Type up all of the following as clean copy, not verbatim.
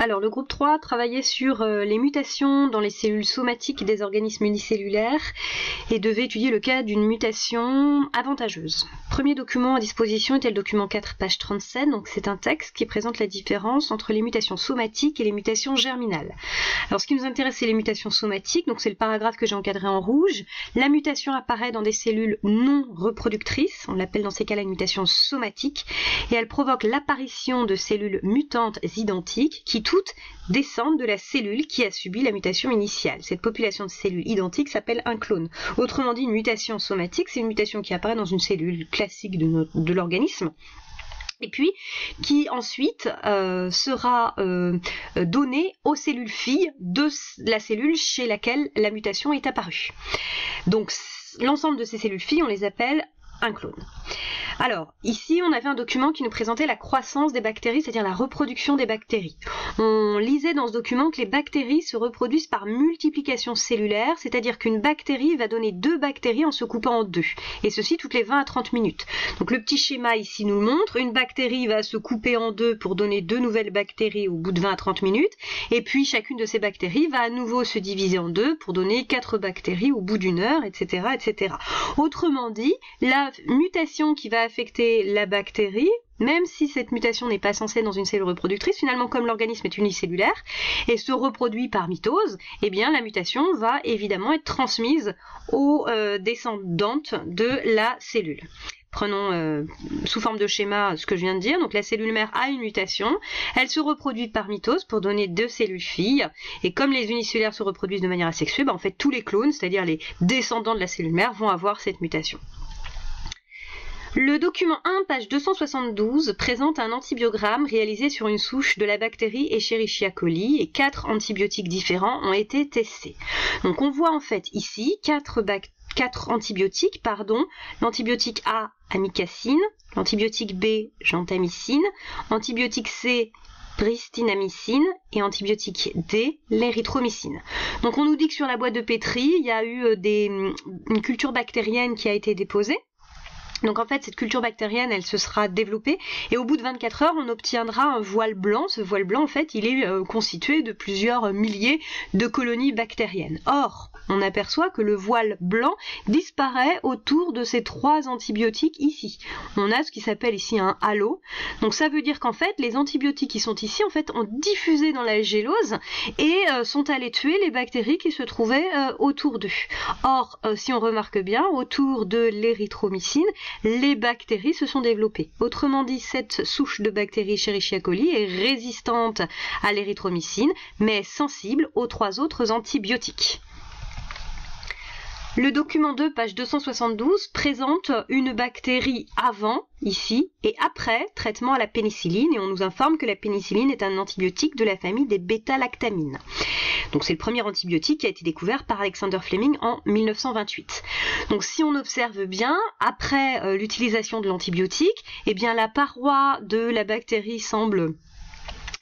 Alors, le groupe 3 travaillait sur les mutations dans les cellules somatiques des organismes unicellulaires et devait étudier le cas d'une mutation avantageuse. Premier document à disposition était le document 4, page 37, donc c'est un texte qui présente la différence entre les mutations somatiques et les mutations germinales. Alors, ce qui nous intéresse, c'est les mutations somatiques, donc c'est le paragraphe que j'ai encadré en rouge. La mutation apparaît dans des cellules non reproductrices, on l'appelle dans ces cas-là une mutation somatique, et elle provoque l'apparition de cellules mutantes identiques qui toutes descendent de la cellule qui a subi la mutation initiale. Cette population de cellules identiques s'appelle un clone. Autrement dit, une mutation somatique, c'est une mutation qui apparaît dans une cellule classique de l'organisme, et puis qui ensuite sera donnée aux cellules filles de la cellule chez laquelle la mutation est apparue. Donc l'ensemble de ces cellules filles, on les appelle un clone. Alors, ici, on avait un document qui nous présentait la croissance des bactéries, c'est-à-dire la reproduction des bactéries. On lisait dans ce document que les bactéries se reproduisent par multiplication cellulaire, c'est-à-dire qu'une bactérie va donner 2 bactéries en se coupant en 2, et ceci toutes les 20 à 30 minutes. Donc le petit schéma ici nous le montre, une bactérie va se couper en 2 pour donner 2 nouvelles bactéries au bout de 20 à 30 minutes, et puis chacune de ces bactéries va à nouveau se diviser en 2 pour donner 4 bactéries au bout d'une heure, etc., etc. Autrement dit, la mutation qui va affecter la bactérie, même si cette mutation n'est pas censée dans une cellule reproductrice, finalement comme l'organisme est unicellulaire et se reproduit par mitose, eh bien la mutation va évidemment être transmise aux descendantes de la cellule. Prenons sous forme de schéma ce que je viens de dire. Donc la cellule mère a une mutation, elle se reproduit par mitose pour donner 2 cellules filles, et comme les unicellulaires se reproduisent de manière asexuée, en fait tous les clones, c'est-à-dire les descendants de la cellule mère, vont avoir cette mutation. Le document 1, page 272, présente un antibiogramme réalisé sur une souche de la bactérie Escherichia coli et 4 antibiotiques différents ont été testés. Donc on voit en fait ici 4 antibiotiques, l'antibiotique A, amikacine, l'antibiotique B, gentamicine, antibiotique C, pristinamycine et antibiotique D, l'érythromycine. Donc on nous dit que sur la boîte de pétri, il y a eu une culture bactérienne qui a été déposée. Donc en fait, cette culture bactérienne, elle se sera développée et au bout de 24 heures, on obtiendra un voile blanc. Ce voile blanc, en fait, il est constitué de plusieurs milliers de colonies bactériennes. Or, on aperçoit que le voile blanc disparaît autour de ces 3 antibiotiques ici. On a ce qui s'appelle ici un halo. Donc ça veut dire qu'en fait, les antibiotiques qui sont ici, en fait, ont diffusé dans la gélose et sont allés tuer les bactéries qui se trouvaient autour d'eux. Or, si on remarque bien, autour de l'érythromycine, les bactéries se sont développées. Autrement dit, cette souche de bactéries Escherichia coli est résistante à l'érythromycine, mais sensible aux 3 autres antibiotiques. Le document 2, page 272, présente une bactérie avant, ici, et après traitement à la pénicilline, et on nous informe que la pénicilline est un antibiotique de la famille des bêta-lactamines. Donc c'est le premier antibiotique qui a été découvert par Alexander Fleming en 1928. Donc si on observe bien, après l'utilisation de l'antibiotique, eh bien la paroi de la bactérie semble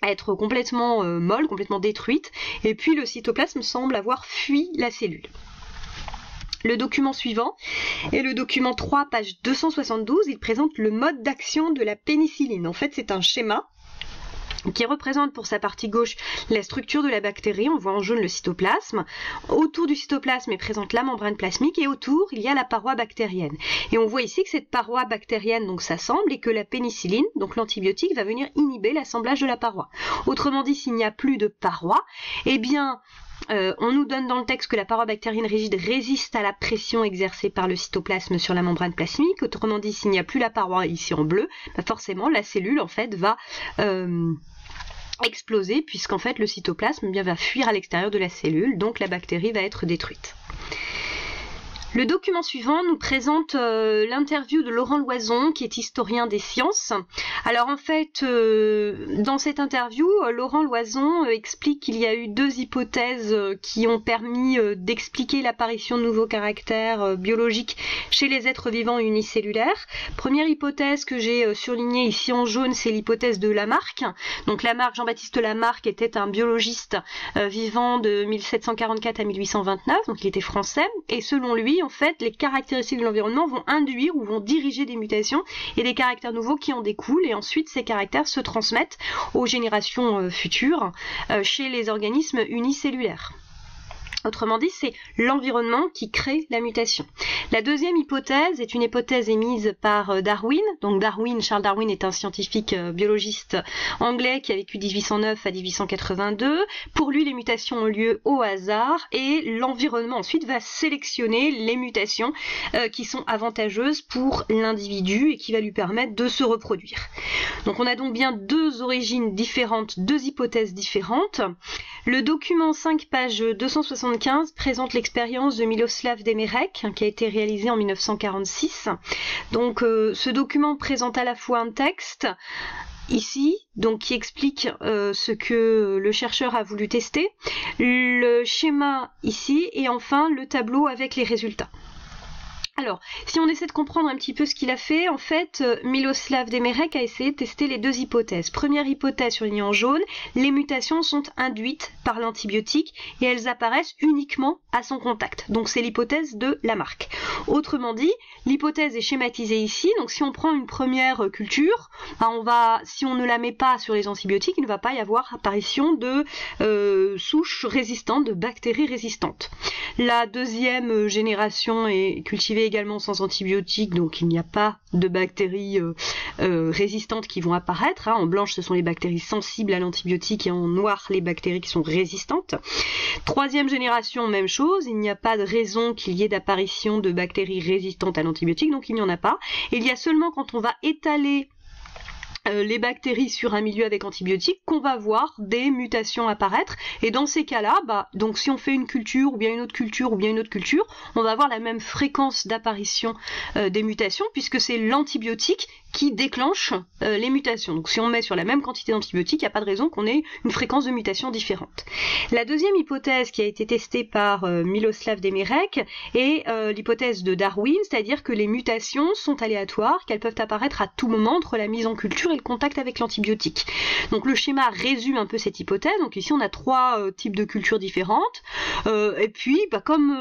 être complètement molle, complètement détruite, et puis le cytoplasme semble avoir fui la cellule. Le document suivant est le document 3, page 272, il présente le mode d'action de la pénicilline. En fait, c'est un schéma qui représente pour sa partie gauche la structure de la bactérie, on voit en jaune le cytoplasme. Autour du cytoplasme est présente la membrane plasmique et autour il y a la paroi bactérienne. Et on voit ici que cette paroi bactérienne donc s'assemble et que la pénicilline, donc l'antibiotique, va venir inhiber l'assemblage de la paroi. Autrement dit, s'il n'y a plus de paroi, eh bien on nous donne dans le texte que la paroi bactérienne rigide résiste à la pression exercée par le cytoplasme sur la membrane plasmique. Autrement dit, s'il n'y a plus la paroi ici en bleu, forcément la cellule en fait va exploser puisqu'en fait le cytoplasme va fuir à l'extérieur de la cellule, donc la bactérie va être détruite. Le document suivant nous présente l'interview de Laurent Loison, qui est historien des sciences. Alors en fait, dans cette interview, Laurent Loison explique qu'il y a eu 2 hypothèses qui ont permis d'expliquer l'apparition de nouveaux caractères biologiques chez les êtres vivants unicellulaires. Première hypothèse que j'ai surlignée ici en jaune, c'est l'hypothèse de Lamarck. Donc Lamarck, Jean-Baptiste Lamarck était un biologiste vivant de 1744 à 1829, donc il était français, et selon lui, en fait, les caractéristiques de l'environnement vont induire ou vont diriger des mutations et des caractères nouveaux qui en découlent, et ensuite ces caractères se transmettent aux générations futures chez les organismes unicellulaires. Autrement dit, c'est l'environnement qui crée la mutation. La deuxième hypothèse est une hypothèse émise par Darwin. Donc Charles Darwin est un scientifique biologiste anglais qui a vécu 1809 à 1882. Pour lui, les mutations ont lieu au hasard et l'environnement ensuite va sélectionner les mutations qui sont avantageuses pour l'individu et qui va lui permettre de se reproduire. Donc on a donc bien deux origines différentes, deux hypothèses différentes. Le document 5 pages 275 présente l'expérience de Miloslav Demirec qui a été réalisé en 1946. Donc ce document présente à la fois un texte ici, donc qui explique ce que le chercheur a voulu tester, le schéma ici et enfin le tableau avec les résultats. Alors, si on essaie de comprendre un petit peu ce qu'il a fait, en fait, Miloslav Demirec a essayé de tester les deux hypothèses. Première hypothèse surlignée en jaune, les mutations sont induites par l'antibiotique et elles apparaissent uniquement à son contact. Donc c'est l'hypothèse de Lamarck. Autrement dit, l'hypothèse est schématisée ici. Donc si on prend une première culture, si on ne la met pas sur les antibiotiques, il ne va pas y avoir apparition de souches résistantes, de bactéries résistantes. La deuxième génération est cultivée également sans antibiotiques, donc il n'y a pas de bactéries résistantes qui vont apparaître. En blanche, ce sont les bactéries sensibles à l'antibiotique et en noir, les bactéries qui sont résistantes. Troisième génération, même chose, il n'y a pas de raison qu'il y ait d'apparition de bactéries résistantes à l'antibiotique, donc il n'y en a pas. Il y a seulement quand on va étaler les bactéries sur un milieu avec antibiotiques qu'on va voir des mutations apparaître, et dans ces cas-là, donc si on fait une culture ou bien une autre culture ou bien une autre culture, on va avoir la même fréquence d'apparition des mutations puisque c'est l'antibiotique qui déclenche les mutations. Donc si on met sur la même quantité d'antibiotiques, il n'y a pas de raison qu'on ait une fréquence de mutation différente. La deuxième hypothèse qui a été testée par Miloslav Demirec est l'hypothèse de Darwin, c'est-à-dire que les mutations sont aléatoires, qu'elles peuvent apparaître à tout moment entre la mise en culture et le contact avec l'antibiotique. Donc le schéma résume un peu cette hypothèse. Donc ici on a trois types de cultures différentes. Et puis comme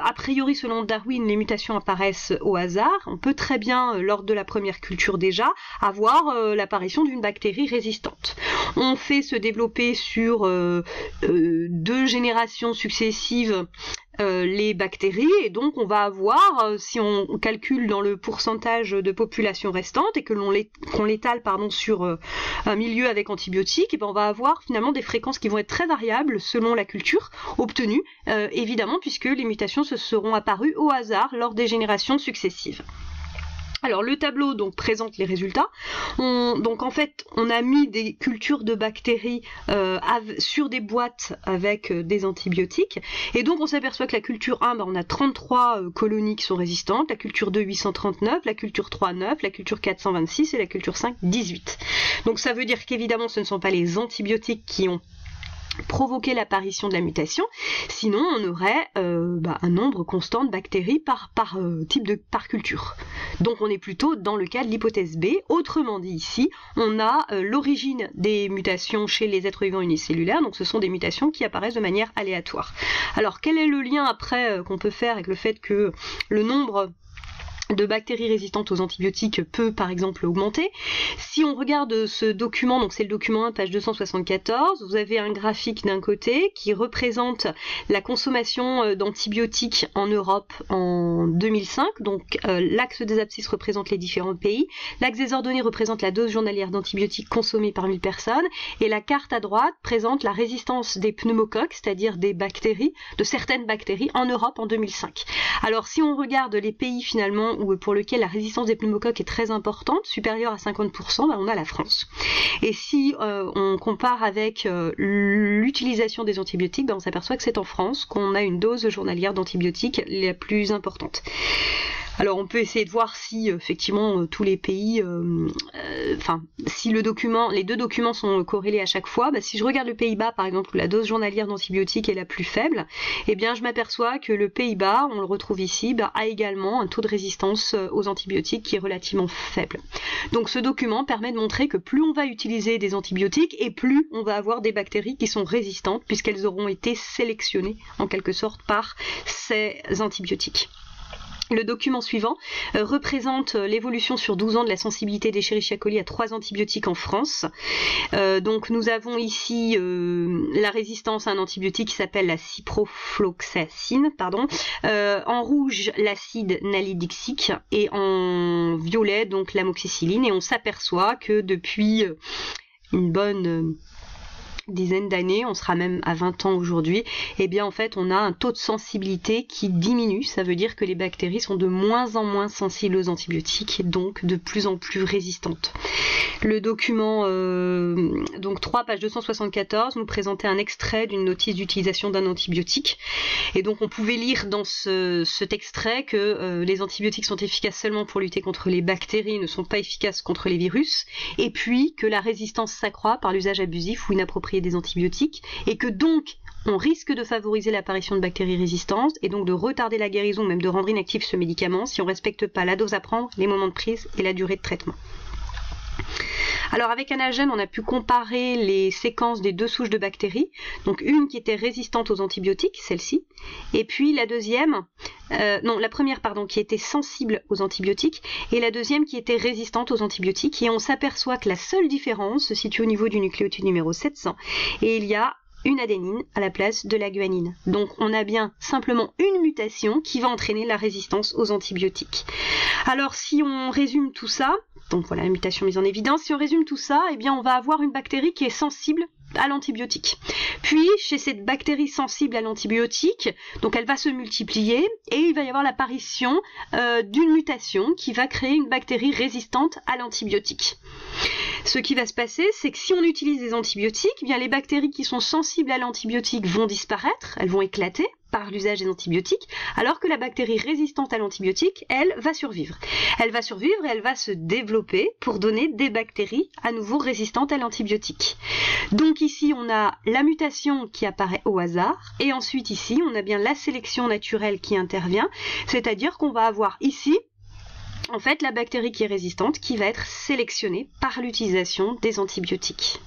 a priori selon Darwin les mutations apparaissent au hasard, on peut très bien lors de la première culture déjà avoir l'apparition d'une bactérie résistante. On fait se développer sur 2 générations successives les bactéries, et donc on va avoir, si on calcule dans le pourcentage de population restante et que qu'on l'étale sur un milieu avec antibiotiques, et on va avoir finalement des fréquences qui vont être très variables selon la culture obtenue, évidemment puisque les mutations se seront apparues au hasard lors des générations successives. Alors le tableau donc présente les résultats. Donc en fait on a mis des cultures de bactéries sur des boîtes avec des antibiotiques, et donc on s'aperçoit que la culture 1, on a 33 colonies qui sont résistantes, la culture 2 839, la culture 3 9, la culture 4 126 et la culture 5 18. Donc ça veut dire qu'évidemment ce ne sont pas les antibiotiques qui ont provoquer l'apparition de la mutation, sinon on aurait un nombre constant de bactéries par culture. Donc on est plutôt dans le cas de l'hypothèse B. Autrement dit ici, on a l'origine des mutations chez les êtres vivants unicellulaires, donc ce sont des mutations qui apparaissent de manière aléatoire. Alors quel est le lien après qu'on peut faire avec le fait que le nombre de bactéries résistantes aux antibiotiques peut par exemple augmenter? Si on regarde ce document, donc c'est le document 1, page 274, vous avez un graphique d'un côté qui représente la consommation d'antibiotiques en Europe en 2005, donc l'axe des abscisses représente les différents pays, l'axe des ordonnées représente la dose journalière d'antibiotiques consommée par 1000 personnes, et la carte à droite présente la résistance des pneumocoques, c'est-à-dire des bactéries, de certaines bactéries en Europe en 2005. Alors si on regarde les pays finalement pour lequel la résistance des pneumocoques est très importante, supérieure à 50%, on a la France. Et si on compare avec l'utilisation des antibiotiques, on s'aperçoit que c'est en France qu'on a une dose journalière d'antibiotiques la plus importante. Alors on peut essayer de voir si effectivement tous les pays, si les deux documents sont corrélés à chaque fois. Si je regarde le Pays-Bas par exemple où la dose journalière d'antibiotiques est la plus faible, eh bien je m'aperçois que le Pays-Bas, on le retrouve ici, a également un taux de résistance aux antibiotiques qui est relativement faible. Donc ce document permet de montrer que plus on va utiliser des antibiotiques et plus on va avoir des bactéries qui sont résistantes puisqu'elles auront été sélectionnées en quelque sorte par ces antibiotiques. Le document suivant représente l'évolution sur 12 ans de la sensibilité d'Escherichia coli à 3 antibiotiques en France. Donc nous avons ici la résistance à un antibiotique qui s'appelle la ciprofloxacine, en rouge l'acide nalidixique et en violet donc l'amoxicilline, et on s'aperçoit que depuis une bonne dizaines d'années, on sera même à 20 ans aujourd'hui, et bien en fait on a un taux de sensibilité qui diminue. Ça veut dire que les bactéries sont de moins en moins sensibles aux antibiotiques et donc de plus en plus résistantes. Le document donc 3 page 274 nous présentait un extrait d'une notice d'utilisation d'un antibiotique, et donc on pouvait lire dans cet extrait que les antibiotiques sont efficaces seulement pour lutter contre les bactéries, ne sont pas efficaces contre les virus, et puis que la résistance s'accroît par l'usage abusif ou inapproprié des antibiotiques, et que donc on risque de favoriser l'apparition de bactéries résistantes et donc de retarder la guérison, même de rendre inactif ce médicament si on ne respecte pas la dose à prendre, les moments de prise et la durée de traitement. Alors avec Anagen, on a pu comparer les séquences des 2 souches de bactéries, donc une qui était résistante aux antibiotiques, celle-ci, et puis la première qui était sensible aux antibiotiques, et la deuxième qui était résistante aux antibiotiques, et on s'aperçoit que la seule différence se situe au niveau du nucléotide numéro 700, et il y a une adénine à la place de la guanine. Donc on a bien simplement une mutation qui va entraîner la résistance aux antibiotiques. Alors si on résume tout ça, donc voilà la mutation mise en évidence, si on résume tout ça, eh bien on va avoir une bactérie qui est sensible à l'antibiotique. Puis chez cette bactérie sensible à l'antibiotique, donc elle va se multiplier et il va y avoir l'apparition d'une mutation qui va créer une bactérie résistante à l'antibiotique. Ce qui va se passer, c'est que si on utilise des antibiotiques, eh bien les bactéries qui sont sensibles à l'antibiotique vont disparaître, elles vont éclater par l'usage des antibiotiques, alors que la bactérie résistante à l'antibiotique, elle va survivre. Elle va survivre et elle va se développer pour donner des bactéries à nouveau résistantes à l'antibiotique. Donc ici, on a la mutation qui apparaît au hasard, et ensuite ici, on a bien la sélection naturelle qui intervient, c'est-à-dire qu'on va avoir ici en fait la bactérie qui est résistante qui va être sélectionnée par l'utilisation des antibiotiques.